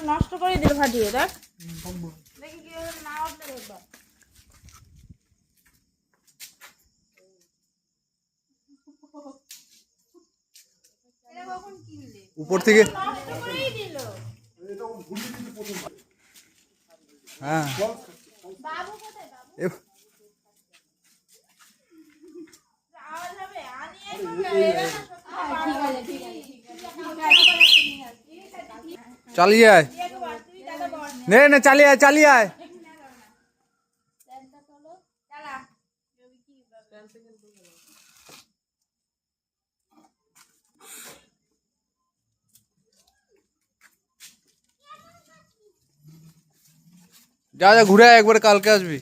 নষ্ট করে দিল ফাটিয়ে দেখ দেখি কি না উঠলে দেখবা এটা কখন কিনলে উপর থেকে নষ্ট করেই দিল হ্যাঁ বাবু কোথায় বাবু আওয়াজ হবে আনিয়ে ঠিক আছে ঠিক আছে চালিয়ে আয় নে নে চালিয়ে আয় চালিয়ে আয় যা যা ঘুরে আয় একবার কালকে আসবি